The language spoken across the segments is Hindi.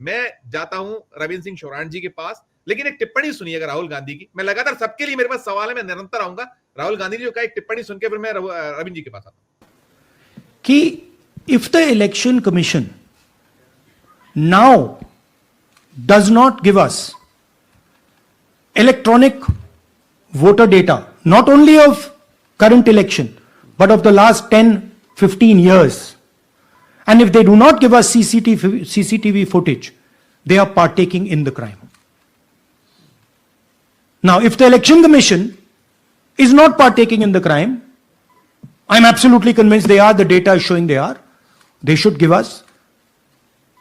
मैं जाता हूं रविंद्र सिंह शोराण जी के पास, लेकिन एक टिप्पणी सुनिएगा राहुल गांधी की। मैं लगातार सबके लिए मेरे पास सवाल है, मैं निरंतर आऊंगा। राहुल गांधी जी का एक टिप्पणी सुन के फिर मैं रविंद्र जी के पास आता हूं कि if the election commission now does not give us electronic voter data, not only of current election, but of the last 10, 15 years. And if they do not give us CCTV footage, they are partaking in the crime. Now, if the Election Commission is not partaking in the crime, I'm absolutely convinced they are, the data is showing they are, they should give us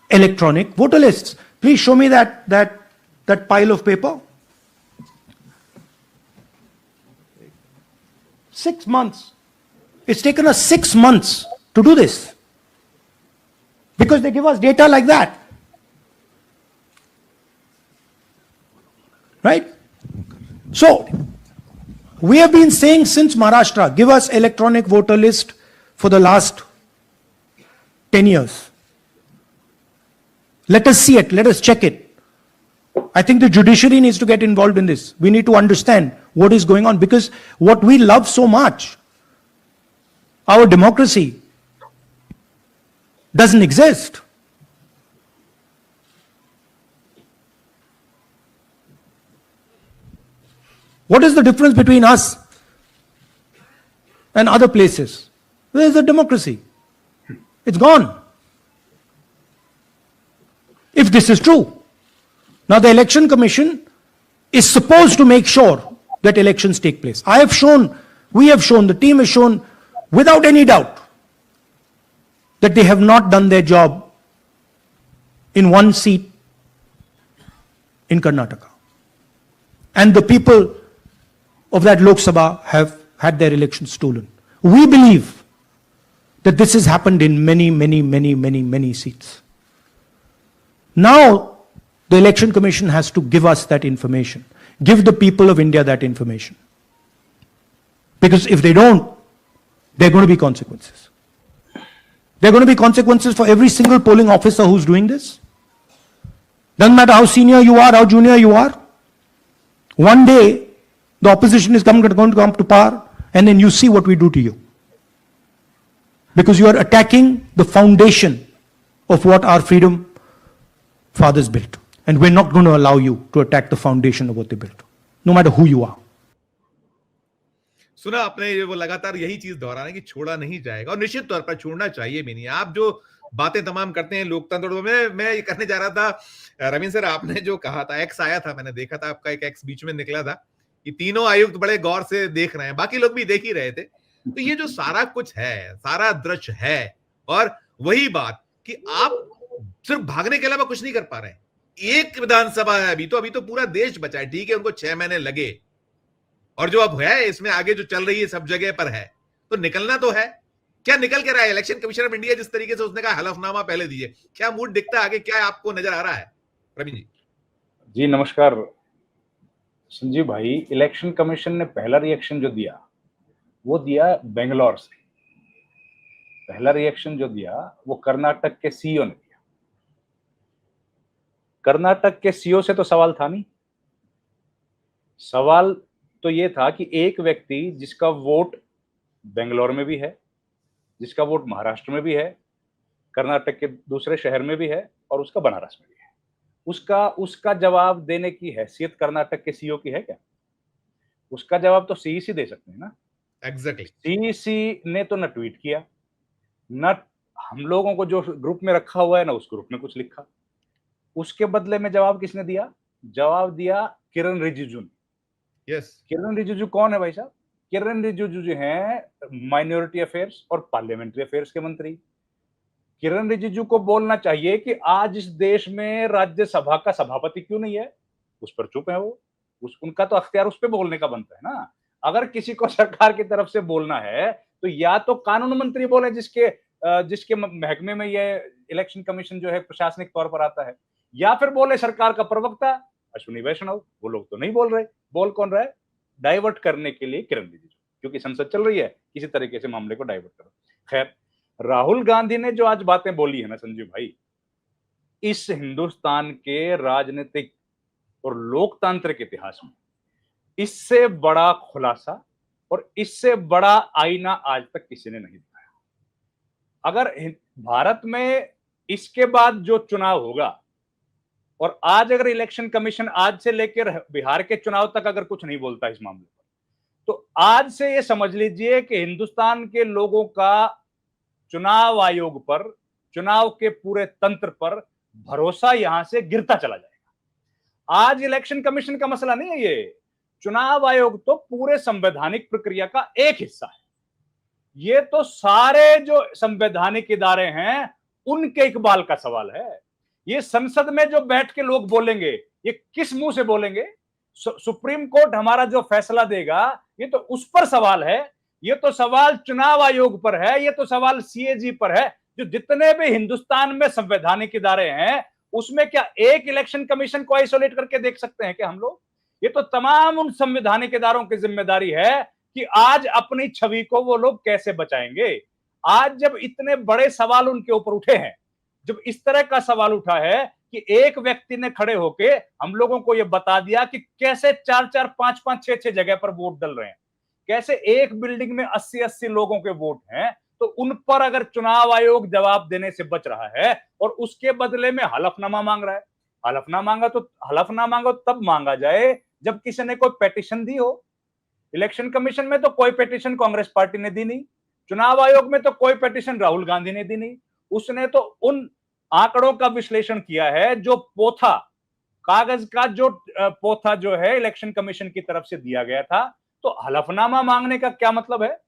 electronic voter lists. Please show me that pile of paper. 6 months. It's taken us 6 months to do this. Because they give us data like that. Right? So, we have been saying since Maharashtra, give us electronic voter list for the last 10 years. Let us see it, let us check it. I think the judiciary needs to get involved in this. We need to understand what is going on, because what we love so much, our democracy, doesn't exist. What is the difference between us and other places? Where is the democracy? It's gone. If this is true. Now the Election Commission is supposed to make sure that elections take place. I have shown, we have shown, the team has shown without any doubt that they have not done their job in one seat in Karnataka. And the people of that Lok Sabha have had their elections stolen. We believe that this has happened in many seats. Now, the Election Commission has to give us that information. Give the people of India that information. Because if they don't, there are going to be consequences. There are going to be consequences for every single polling officer who's doing this. Doesn't matter how senior you are, how junior you are. One day, the opposition is going to come to power, and then you see what we do to you. Because you are attacking the foundation of what our freedom fathers built. And we're not going to allow you to attack the foundation of what they built, no matter who you are. सुना आपने, वो लगातार यही चीज दोहरा है कि छोड़ा नहीं जाएगा, और निश्चित तौर पर छोड़ना चाहिए भी नहीं। आप जो बातें तमाम करते हैं लोकतंत्र में, मैं ये करने जा रहा था रविंद्र सर, आपने जो कहा था, एक्स आया था, मैंने देखा था आपका एक एक्स बीच में निकला था, ये तीनों आयुक्त बड़े गौर से देख रहे हैं, बाकी लोग भी देख ही रहे थे। तो ये जो सारा कुछ है, सारा दृश्य है, और वही बात कि आप सिर्फ भागने के अलावा कुछ नहीं कर पा रहे हैं। एक विधानसभा है अभी तो पूरा देश बचा है, ठीक है, उनको 6 महीने लगे, और जो अब है इसमें आगे जो चल रही है सब जगह पर है, तो निकलना तो है। क्या निकल के रहा है? इलेक्शन कमीशन ऑफ इंडिया जिस तरीके से उसने कहा हलफनामा पहले दीजिए, क्या मूड दिखता है आगे, क्या आपको नजर आ रहा है प्रवीण जी? जी नमस्कार संजीव भाई। इलेक्शन कमीशन ने पहला रिएक्शन जो दिया वो दिया बेंगलोर से। पहला रिएक्शन जो दिया वो कर्नाटक के सीईओ ने दिया। कर्नाटक के सीईओ से तो सवाल था नहीं, सवाल तो ये था कि एक व्यक्ति जिसका वोट बेंगलोर में भी है, जिसका वोट महाराष्ट्र में भी है, कर्नाटक के दूसरे शहर में भी है, और उसका बनारस में भी है, उसका जवाब देने की हैसियत कर्नाटक के सीईओ की है क्या? उसका जवाब तो सीईसी दे सकते हैं ना। एग्जैक्टली। सीईसी ने तो न ट्वीट किया, न हम लोगों को जो ग्रुप में रखा हुआ है ना उस ग्रुप में कुछ लिखा। उसके बदले में जवाब किसने दिया? जवाब दिया किरण रिजिजू ने। यस। किरण रिजिजू कौन है भाई साहब? किरण रिजिजू जो है माइनॉरिटी अफेयर्स और पार्लियामेंट्री अफेयर्स के मंत्री। किरण रिजिजू को बोलना चाहिए कि आज इस देश में राज्यसभा का सभापति क्यों नहीं है, उस पर चुप है वो। उनका तो अख्तियार उस पर बोलने का बनता है ना। अगर किसी को सरकार की तरफ से बोलना है तो या तो कानून मंत्री बोले जिसके महकमे में ये इलेक्शन कमीशन जो है प्रशासनिक तौर पर आता है, या फिर बोले सरकार का प्रवक्ता अश्विनी वैष्णव। वो लोग तो नहीं बोल रहे। बोल कौन रहा है? डाइवर्ट करने के लिए किरण रिजिजू, क्योंकि संसद चल रही है, किसी तरीके से मामले को डाइवर्ट करो। खैर, राहुल गांधी ने जो आज बातें बोली है ना संजीव भाई, इस हिंदुस्तान के राजनीतिक और लोकतांत्रिक इतिहास में इससे बड़ा खुलासा और इससे बड़ा आईना आज तक किसी ने नहीं दिखाया। अगर भारत में इसके बाद जो चुनाव होगा, और आज अगर इलेक्शन कमीशन आज से लेकर बिहार के चुनाव तक अगर कुछ नहीं बोलता इस मामले पर, तो आज से ये समझ लीजिए कि हिंदुस्तान के लोगों का चुनाव आयोग पर, चुनाव के पूरे तंत्र पर भरोसा यहां से गिरता चला जाएगा। आज इलेक्शन कमीशन का मसला नहीं है ये, चुनाव आयोग तो पूरे संवैधानिक प्रक्रिया का एक हिस्सा है। ये तो सारे जो संवैधानिक इदारे हैं उनके इकबाल का सवाल है। ये संसद में जो बैठ के लोग बोलेंगे, ये किस मुंह से बोलेंगे? सुप्रीम कोर्ट हमारा जो फैसला देगा, ये तो उस पर सवाल है। ये तो सवाल चुनाव आयोग पर है, ये तो सवाल सीएजी पर है। जो जितने भी हिंदुस्तान में संवैधानिक इदारे हैं, उसमें क्या एक इलेक्शन कमीशन को आइसोलेट करके देख सकते हैं क्या हम लोग? ये तो तमाम उन संवैधानिक इदारों की जिम्मेदारी है कि आज अपनी छवि को वो लोग कैसे बचाएंगे। आज जब इतने बड़े सवाल उनके ऊपर उठे हैं, जब इस तरह का सवाल उठा है कि एक व्यक्ति ने खड़े होके हम लोगों को यह बता दिया कि कैसे 4-4, 5-5, 6-6 जगह पर वोट डल रहे हैं, कैसे एक बिल्डिंग में 80-80 लोगों के वोट हैं, तो उन पर अगर चुनाव आयोग जवाब देने से बच रहा है और उसके बदले में हलफनामा मांग रहा है। हलफनामा मांगो तब मांगा जाए जब किसी ने कोई पेटिशन दी हो। इलेक्शन कमीशन में तो कोई पेटिशन कांग्रेस पार्टी ने दी नहीं, चुनाव आयोग में तो कोई पेटिशन राहुल गांधी ने दी नहीं। उसने तो उन आंकड़ों का विश्लेषण किया है जो पोथा, कागज का जो पोथा जो है इलेक्शन कमीशन की तरफ से दिया गया था। तो हलफनामा मांगने का क्या मतलब है?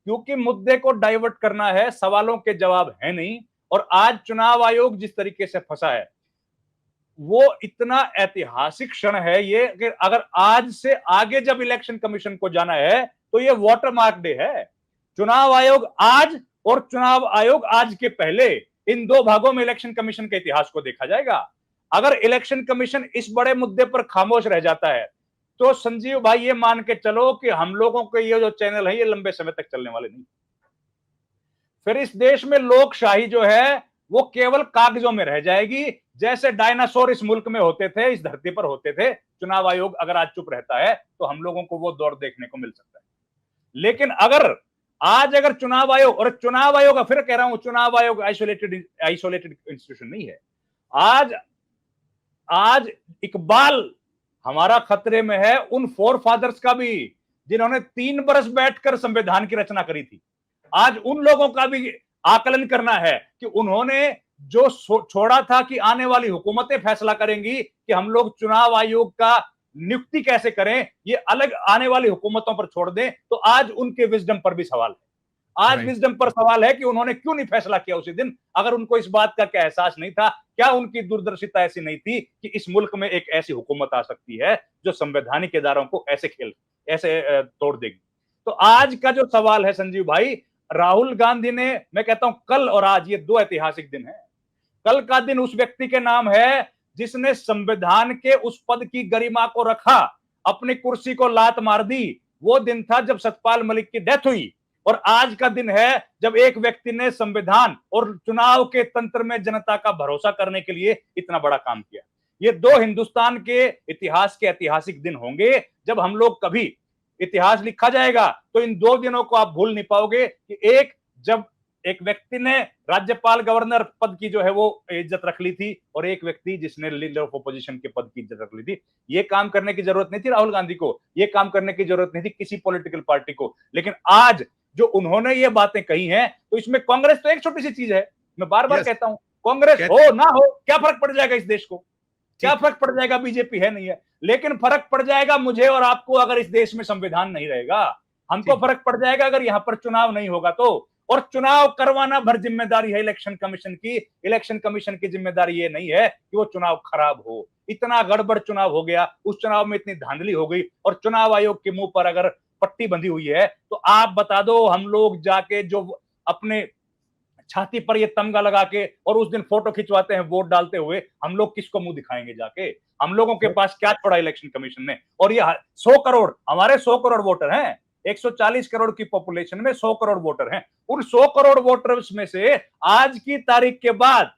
क्योंकि मुद्दे को डाइवर्ट करना है, सवालों के जवाब है नहीं। और आज चुनाव आयोग जिस तरीके से फंसा है, वो इतना ऐतिहासिक क्षण है ये कि अगर आज से आगे जब इलेक्शन कमीशन को जाना है तो ये वाटरमार्क डे है। चुनाव आयोग आज और चुनाव आयोग आज के पहले, इन दो भागों में इलेक्शन कमीशन के इतिहास को देखा जाएगा। अगर इलेक्शन कमीशन इस बड़े मुद्दे पर खामोश रह जाता है तो संजीव भाई ये मान के चलो कि हम लोगों के ये जो चैनल है ये लंबे समय तक चलने वाले नहीं। फिर इस देश में लोकशाही जो है वो केवल कागजों में रह जाएगी, जैसे डायनासोर इस मुल्क में होते थे, इस धरती पर होते थे। चुनाव आयोग अगर आज चुप रहता है तो हम लोगों को वो दौर देखने को मिल सकता है। लेकिन अगर चुनाव आयोग, और चुनाव आयोग फिर कह रहा हूं, चुनाव आयोग आइसोलेटेड इंस्टीट्यूशन नहीं है। आज इकबाल हमारा खतरे में है उन फोर फादर्स का भी जिन्होंने 3 बरस बैठकर संविधान की रचना करी थी। आज उन लोगों का भी आकलन करना है कि उन्होंने जो छोड़ा था कि आने वाली हुकूमतें फैसला करेंगी कि हम लोग चुनाव आयोग का नियुक्ति कैसे करें, ये अलग आने वाली हुकूमतों पर छोड़ दें। तो आज उनके विजडम पर भी सवाल है। आज विजडम पर सवाल है कि उन्होंने क्यों नहीं फैसला किया उसी दिन। अगर उनको इस बात का क्या एहसास नहीं था, क्या उनकी दूरदर्शिता ऐसी नहीं थी कि इस मुल्क में एक ऐसी हुकूमत आ सकती है जो संवैधानिक इदारों को ऐसे तोड़ देगी। तो आज का जो सवाल है संजीव भाई, राहुल गांधी ने, मैं कहता हूं कल और आज ये 2 ऐतिहासिक दिन है। कल का दिन उस व्यक्ति के नाम है जिसने संविधान के उस पद की गरिमा को रखा, अपनी कुर्सी को लात मार दी। वो दिन था जब सतपाल मलिक की डेथ हुई। और आज का दिन है जब एक व्यक्ति ने संविधान और चुनाव के तंत्र में जनता का भरोसा करने के लिए इतना बड़ा काम किया। ये 2 हिंदुस्तान के इतिहास के ऐतिहासिक दिन होंगे। जब हम लोग कभी इतिहास लिखा जाएगा तो इन 2 दिनों को आप भूल नहीं पाओगे कि एक, जब एक व्यक्ति ने राज्यपाल गवर्नर पद की जो है वो इज्जत रख ली थी, और एक व्यक्ति जिसने लीडर ऑफ अपोजिशन के पद की इज्जत रख ली थी। ये काम करने की जरूरत नहीं थी राहुल गांधी को, ये काम करने की जरूरत नहीं थी किसी पॉलिटिकल पार्टी को। लेकिन आज जो उन्होंने ये बातें कही हैं, तो इसमें कांग्रेस तो एक छोटी सी चीज है। मैं बार बार कहता हूं, कांग्रेस हो ना हो क्या फर्क पड़ जाएगा इस देश को, क्या फर्क पड़ जाएगा? बीजेपी है नहीं है, लेकिन फर्क पड़ जाएगा मुझे और आपको अगर इस देश में संविधान नहीं रहेगा। हमको फर्क पड़ जाएगा अगर यहां पर चुनाव नहीं होगा तो। और चुनाव करवाना भर जिम्मेदारी है इलेक्शन कमीशन की। इलेक्शन कमीशन की जिम्मेदारी ये नहीं है कि वो चुनाव खराब हो। इतना गड़बड़ चुनाव हो गया, उस चुनाव में इतनी धांधली हो गई, और चुनाव आयोग के मुंह पर अगर पट्टी बंधी हुई है तो आप बता दो, हम लोग जाके जो अपने छाती पर ये तमगा लगा के और उस दिन फोटो खिंचवाते हैं वोट डालते हुए, हम लोग किसको मुंह दिखाएंगे जाके? हम लोगों के पास क्या छोड़ा इलेक्शन कमीशन ने? और ये 100 करोड़, हमारे 100 करोड़ वोटर हैं, 140 करोड़ की पॉपुलेशन में 100 करोड़ वोटर हैं। उन 100 करोड़ वोटर्स में से आज की तारीख के बाद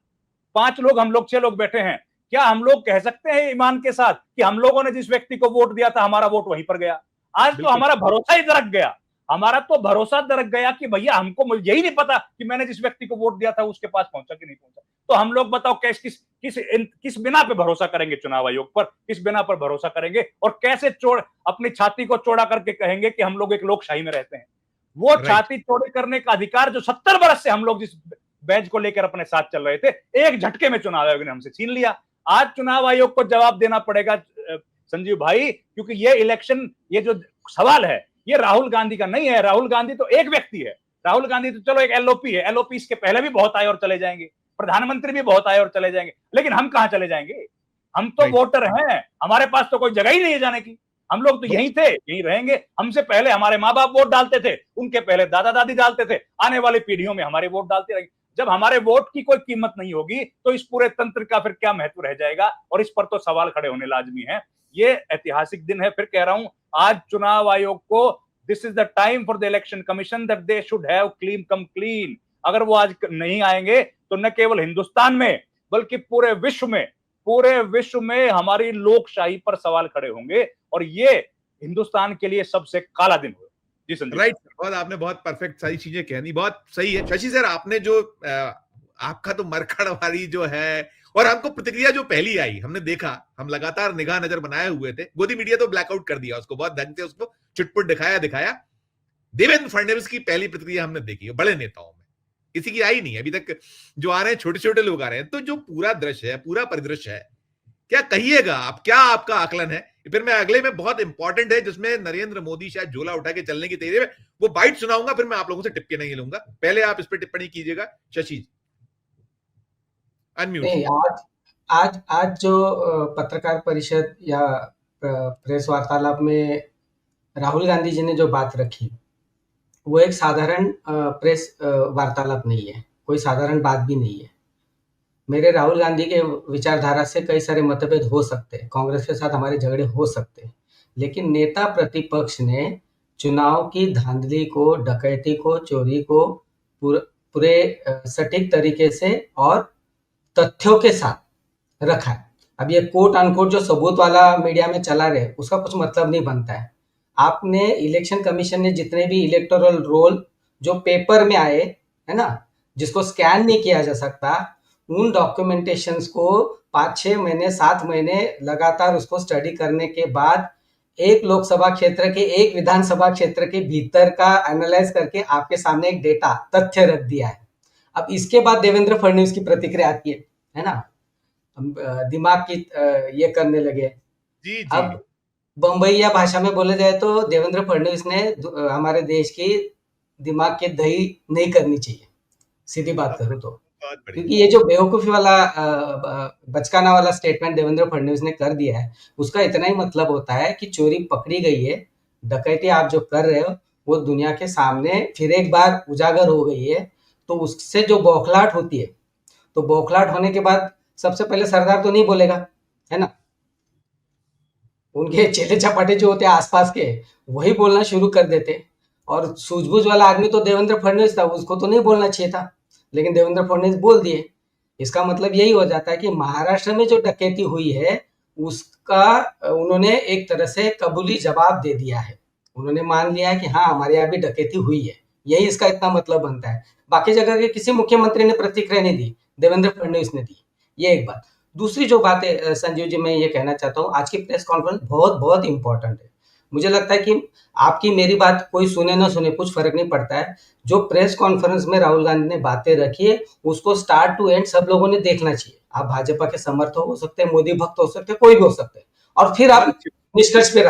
5 लोग, हम लोग 6 लोग बैठे हैं, क्या हम लोग कह सकते हैं ईमान के साथ कि हम लोगों ने जिस व्यक्ति को वोट दिया था हमारा वोट वहीं पर गया? आज तो हमारा भरोसा ही दरक गया, हमारा तो भरोसा दरक गया कि भैया हमको यही नहीं पता कि मैंने जिस व्यक्ति को वोट दिया था उसके पास पहुंचा कि नहीं पहुंचा। तो हम लोग बताओ किस बिना पे भरोसा करेंगे चुनाव आयोग पर, किस बिना पर भरोसा करेंगे, और कैसे अपनी छाती को चौड़ा करके कहेंगे कि हम लोग एक लोकशाही में रहते हैं? वो छाती चौड़ी करने का अधिकार जो 70 वर्ष से हम लोग जिस बैच को लेकर अपने साथ चल रहे थे, एक झटके में चुनाव आयोग ने हमसे छीन लिया। आज चुनाव आयोग को जवाब देना पड़ेगा संजीव भाई, क्योंकि ये इलेक्शन, ये जो सवाल है ये राहुल गांधी का नहीं है। राहुल गांधी तो एक व्यक्ति है, राहुल गांधी तो चलो एक एलओपी है, एलओपी इसके पहले भी बहुत आए और चले जाएंगे, प्रधानमंत्री भी बहुत आए और चले जाएंगे, लेकिन हम कहां चले जाएंगे? हम तो वोटर हैं, हमारे पास तो कोई जगह ही नहीं है जाने की, हम लोग तो यहीं थे, यहीं रहेंगे। हमसे पहले हमारे माँ बाप वोट डालते थे, उनके पहले दादा दादी डालते थे, आने वाली पीढ़ियों में हमारे वोट डालते रहेंगे। जब हमारे वोट की कोई कीमत नहीं होगी तो इस पूरे तंत्र का फिर क्या महत्व रह जाएगा? और इस पर तो सवाल खड़े होने लाजमी है। ये ऐतिहासिक दिन है, फिर कह रहा हूं, आज चुनाव आयोग को this is the time for the election commission that they should have clean come clean. अगर वो आज नहीं आएंगे तो न केवल हिंदुस्तान में बल्कि पूरे विश्व में हमारी लोकशाही पर सवाल खड़े होंगे, और ये हिंदुस्तान के लिए सबसे काला दिन होगा। जी संजीव। राइट, बहुत आपने बहुत परफेक्ट सारी चीजें कहनी, बहुत सही है। शशि सर, आपने जो आपका तो मरखड़वारी जो है, और हमको प्रतिक्रिया जो पहली आई, हमने देखा, हम लगातार निगाह नजर बनाए हुए थे, गोदी मीडिया तो ब्लैकआउट कर दिया उसको, बहुत ढंग से उसको चुटपुट दिखाया। देवेंद्र फडणवीस की पहली प्रतिक्रिया हमने देखी है, बड़े नेताओं में किसी की आई नहीं अभी तक, जो आ रहे हैं छोटे छोटे लोग आ रहे हैं। तो जो पूरा दृश्य है, पूरा परिदृश्य है, क्या कहिएगा आप, क्या आपका आकलन है? फिर मैं अगले में बहुत इंपॉर्टेंट है जिसमें नरेंद्र मोदी शायद झोला उठा के चलने की तैयारी में, वो बाइट सुनाऊंगा, फिर मैं आप लोगों से टिप्पणी नहीं लूंगा। पहले आप इस पर टिप्पणी कीजिएगा। शशि अनम्यूट। नहीं, आज जो पत्रकार परिषद या प्रेस वार्तालाप में राहुल गांधी जी ने जो बात रखी, वो एक साधारण प्रेस वार्तालाप नहीं है, कोई साधारण बात भी नहीं है। मेरे राहुल गांधी के विचारधारा से कई सारे मतभेद हो सकते हैं, कांग्रेस के साथ हमारे झगड़े हो सकते हैं, लेकिन नेता प्रतिपक्ष ने चुनाव की धांधली को, डकैती को, चोरी को पूरे सटीक तरीके से और तथ्यों के साथ रखा है। अब ये कोट अनकोट जो सबूत वाला मीडिया में चला रहे, उसका कुछ मतलब नहीं बनता है। आपने इलेक्शन कमीशन ने जितने भी इलेक्टोरल रोल जो पेपर में आए है ना, जिसको स्कैन नहीं किया जा सकता, उन डॉक्यूमेंटेशंस को 5-6 महीने 7 महीने लगातार उसको स्टडी करने के बाद एक लोकसभा क्षेत्र के, एक विधानसभा क्षेत्र के भीतर का एनालाइज करके आपके सामने एक डेटा तथ्य रख दिया है। अब इसके बाद देवेंद्र फडणवीस की प्रतिक्रिया आती है ना, दिमाग की ये करने लगे। जी। अब बम्बईया भाषा में बोले जाए तो देवेंद्र फडणवीस ने हमारे देश की दिमाग की दही नहीं करनी चाहिए, सीधी बात करूं तो, क्योंकि ये जो बेवकूफी वाला बचकाना वाला स्टेटमेंट देवेंद्र फडणवीस ने कर दिया है, उसका इतना ही मतलब होता है कि चोरी पकड़ी गई है, डकैती आप जो कर रहे हो वो दुनिया के सामने फिर एक बार उजागर हो गई है, तो उससे जो बौखलाहट होती है, तो बौखलाहट होने के बाद सबसे पहले सरदार तो नहीं बोलेगा, है ना, उनके चेले चपाटे जो होते हैं आसपास के, वही बोलना शुरू कर देते। और सूझबूझ वाला आदमी तो देवेंद्र फडणवीस था, उसको तो नहीं बोलना चाहिए था, लेकिन देवेंद्र फडणवीस बोल दिए। इसका मतलब यही हो जाता है कि महाराष्ट्र में जो डकैती हुई है उसका उन्होंने एक तरह से कबूली जवाब दे दिया है, उन्होंने मान लिया है कि हाँ हमारे यहाँ भी डकैती हुई है, यही इसका इतना मतलब बनता है। बाकी जगह के किसी मुख्यमंत्री ने प्रतिक्रिया नहीं दी, देवेंद्र फडणवीस ने दी, ये एक बात। दूसरी जो बात है संजीव जी, मैं ये कहना चाहता हूँ, आज की प्रेस कॉन्फ्रेंस बहुत बहुत इंपॉर्टेंट है। मुझे लगता है कि आपकी मेरी बात कोई सुने ना सुने कुछ फर्क नहीं पड़ता है, जो प्रेस कॉन्फ्रेंस में राहुल गांधी ने बातें रखी है उसको स्टार्ट टू एंड सब लोगों ने देखना चाहिए। आप भाजपा के समर्थक हो सकते हैं, मोदी भक्त हो सकते हैं, कोई भी हो सकते हैं, और फिर आप निष्कर्ष पे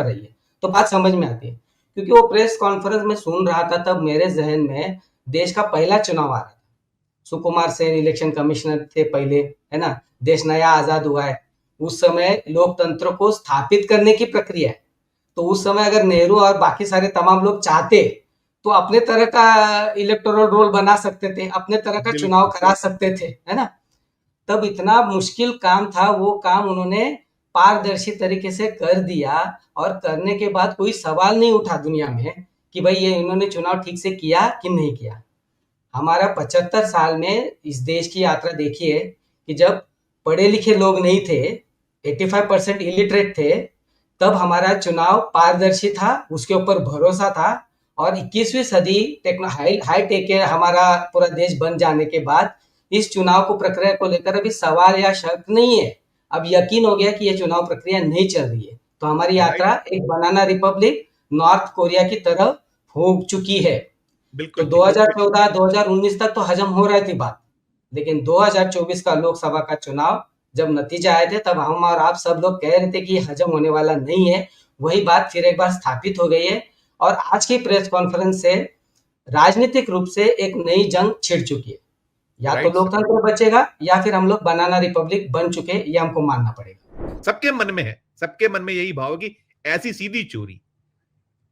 रहिए, तो बात समझ में आती है। क्योंकि वो प्रेस कॉन्फ्रेंस में सुन रहा था तब मेरे जहन में देश का पहला चुनाव आ रहा था, सुकुमार सेन इलेक्शन कमिश्नर थे पहले, है ना, देश नया आजाद हुआ है, उस समय लोकतंत्र को स्थापित करने की प्रक्रिया है। तो उस समय अगर नेहरू और बाकी सारे तमाम लोग चाहते तो अपने तरह का इलेक्टोरल रोल बना सकते थे, अपने तरह का चुनाव करा सकते थे, है ना। तब इतना मुश्किल काम था, वो काम उन्होंने पारदर्शी तरीके से कर दिया, और करने के बाद कोई सवाल नहीं उठा दुनिया में कि भाई ये इन्होंने चुनाव ठीक से किया कि नहीं किया। हमारा 75 साल में इस देश की यात्रा देखिए कि जब पढ़े लिखे लोग नहीं थे, 85% इलिटरेट थे, तब हमारा चुनाव पारदर्शी था, उसके ऊपर भरोसा था। और 21वीं सदी हाई टेक के हमारा पूरा देश बन जाने के बाद इस चुनाव को प्रक्रिया को लेकर अभी सवाल या शक नहीं है। अब यकीन हो गया कि ये चुनाव प्रक्रिया नहीं चल रही है, तो हमारी यात्रा एक बनाना रिपब्लिक नॉर्थ कोरिया की तरफ हो चुकी है। तो बिल्कुल 2014 2019 तक तो हजम हो रही थी बात, लेकिन 2024 का लोकसभा का चुनाव जब नतीजा आए थे, तब हम और आप सब लोग कह रहे थे कि हजम होने वाला नहीं है। वही बात फिर एक बार स्थापित हो गई है और आज की प्रेस कॉन्फ्रेंस से राजनीतिक रूप से एक नई जंग छिड़ चुकी है। या तो राइट सर। लोकतंत्र बचेगा या फिर हम लोग बनाना रिपब्लिक बन चुके हैं, ये हमको मानना पड़ेगा। सबके मन में है, सबके मन में यही भाव है कि ऐसी सीधी चोरी,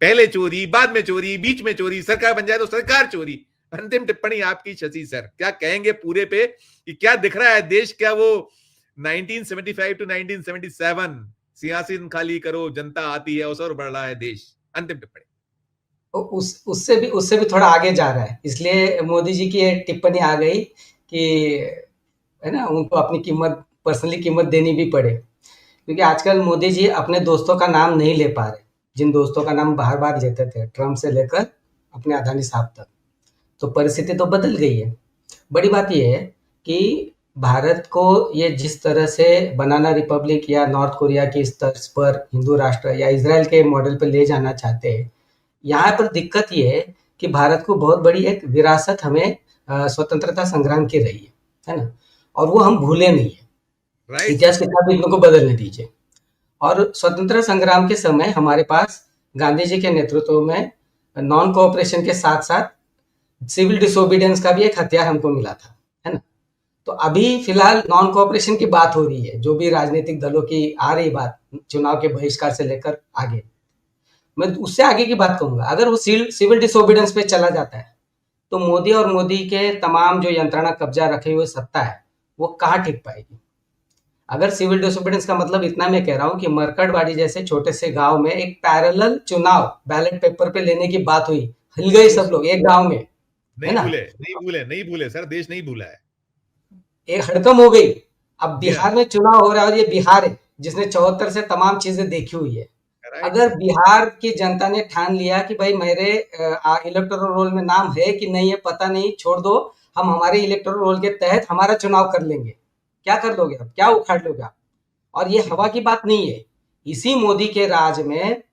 पहले चोरी, बाद में चोरी, बीच में चोरी, सरकार बन जाए तो सरकार चोरी। अंतिम टिप्पणी आपकी शशि सर, क्या कहेंगे पूरे पे कि क्या दिख रहा है देश? क्या वो 1975 टू 1977 सियासिन खाली करो जनता आती है, और बढ़ रहा है देश? अंतिम टिप्पणी। उससे भी थोड़ा आगे जा रहा है, इसलिए मोदी जी की टिप्पणी आ गई कि है ना, उनको अपनी कीमत, पर्सनली कीमत देनी भी पड़े, क्योंकि आजकल मोदी जी अपने दोस्तों का नाम नहीं ले पा रहे, जिन दोस्तों का नाम बार बार लेते थे, ट्रम्प से लेकर अपने अदानी साहब तक। तो परिस्थिति तो बदल गई है। बड़ी बात यह है कि भारत को ये जिस तरह से बनाना रिपब्लिक या नॉर्थ कोरिया के स्तर पर हिंदू राष्ट्र या इजराइल के मॉडल पर ले जाना चाहते हैं, यहाँ पर दिक्कत ये है कि भारत को बहुत बड़ी एक विरासत हमें स्वतंत्रता संग्राम की रही है ना, और वो हम भूले नहीं है। इतिहास किताब इनको बदलने दीजिए। और स्वतंत्रता संग्राम के समय हमारे पास गांधी जी के नेतृत्व में नॉन कोऑपरेशन के साथ साथ सिविल डिसोबीडियंस का भी एक हथियार हमको मिला था, है ना। तो अभी फिलहाल नॉन कोऑपरेशन की बात हो रही है, जो भी राजनीतिक दलों की आ रही बात, चुनाव के बहिष्कार से लेकर आगे, मैं उससे आगे की बात कहूंगा। अगर वो सिविल डिसोबीडियंस पे चला जाता है तो मोदी और मोदी के तमाम जो यंत्रणा कब्जा रखे हुए सत्ता है वो कहाँ टिक पाएगी। अगर सिविल डिसोबीडियंस का मतलब इतना मैं कह रहा हूँ कि मरकटवाड़ी जैसे छोटे से गांव में एक पैरेलल चुनाव बैलेट पेपर पे लेने की बात हुई, हिल गए सब लोग एक गांव में, है ना। नहीं भूले सर, देश नहीं भूला है, एक हड़कम हो गई। अब बिहार में चुनाव हो रहा है और ये बिहार है जिसने 74 से तमाम चीजें देखी हुई है। अगर बिहार की जनता ने ठान लिया कि भाई मेरे इलेक्टोरल रोल में नाम है कि नहीं है पता नहीं, छोड़ दो, हम हमारे इलेक्टोरल रोल के तहत हमारा चुनाव कर लेंगे, क्या कर लोगे आप, क्या उखाड़ लोगे आप? और ये हवा की बात नहीं है। इसी मोदी के राज में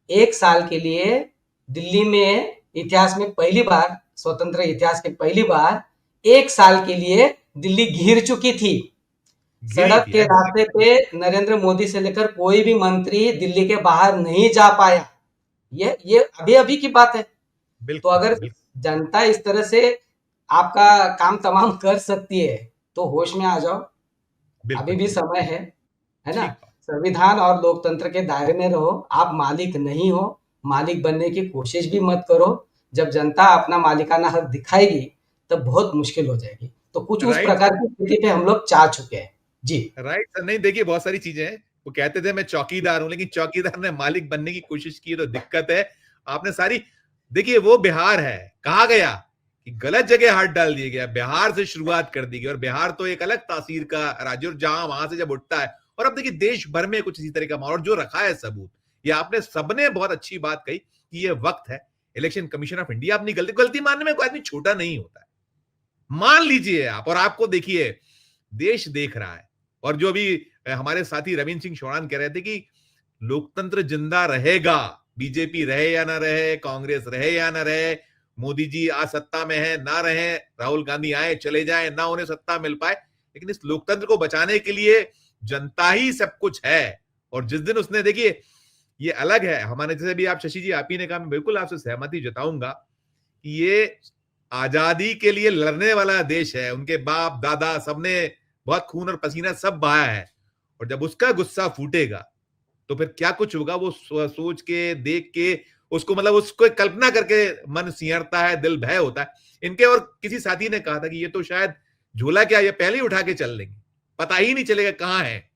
1 साल के लिए दिल्ली में इतिहास में पहली बार, स्वतंत्र इतिहास के पहली बार 1 साल के लिए दिल्ली घिर चुकी थी। सड़क के रास्ते पे नरेंद्र मोदी से लेकर कोई भी मंत्री दिल्ली के बाहर नहीं जा पाया। ये अभी की बात है। तो अगर जनता इस तरह से आपका काम तमाम कर सकती है तो होश में आ जाओ, अभी भी समय है ना। संविधान और लोकतंत्र के दायरे में रहो। आप मालिक नहीं हो, मालिक बनने की कोशिश भी मत करो। जब जनता अपना मालिकाना हक दिखाएगी तब बहुत मुश्किल हो जाएगी। तो कुछ उस प्रकार की स्थिति पे हम लोग चाह चुके हैं जी। Right sir. नहीं देखिए, बहुत सारी चीजें हैं। वो कहते थे मैं चौकीदार हूं, लेकिन चौकीदार ने मालिक बनने की कोशिश की तो दिक्कत है। आपने सारी देखिए, वो बिहार है, कहा गया कि गलत जगह हाथ डाल दिया गया, बिहार से शुरुआत कर दी गई, और बिहार तो एक अलग तासीर का राज्य, और जहां वहां से जब उठता है, और अब देखिए देश भर में कुछ इसी तरह का माहौल जो रखा है सबूत। ये आपने सबने बहुत अच्छी बात कही कि ये वक्त है। इलेक्शन कमीशन ऑफ इंडिया अपनी गलती मानने में कोई आदमी छोटा नहीं होता है, मान लीजिए आप। और आपको देखिए देश देख रहा है। और जो अभी हमारे साथी रविंद्र सिंह चौहान कह रहे थे कि लोकतंत्र जिंदा रहेगा, बीजेपी रहे या ना रहे, कांग्रेस रहे या ना रहे, मोदी जी आज सत्ता में है ना रहे, राहुल गांधी आए चले जाए, ना उन्हें सत्ता मिल पाए, लेकिन इस लोकतंत्र को बचाने के लिए जनता ही सब कुछ है। और जिस दिन उसने, देखिए ये अलग है, हमारे जैसे भी आप शशि जी आप ही ने कहा, मैं बिल्कुल आपसे सहमति जताऊंगा कि ये आजादी के लिए लड़ने वाला देश है। उनके बाप दादा सबने बहुत खून और पसीना सब बहाया है, और जब उसका गुस्सा फूटेगा तो फिर क्या कुछ होगा वो सोच के, देख के, उसको मतलब उसको कल्पना करके मन सिहरता है, दिल भय होता है। इनके और किसी साथी ने कहा था कि ये तो शायद झोला क्या, ये पहले ही उठा के चल लेंगे, पता ही नहीं चलेगा कहां है।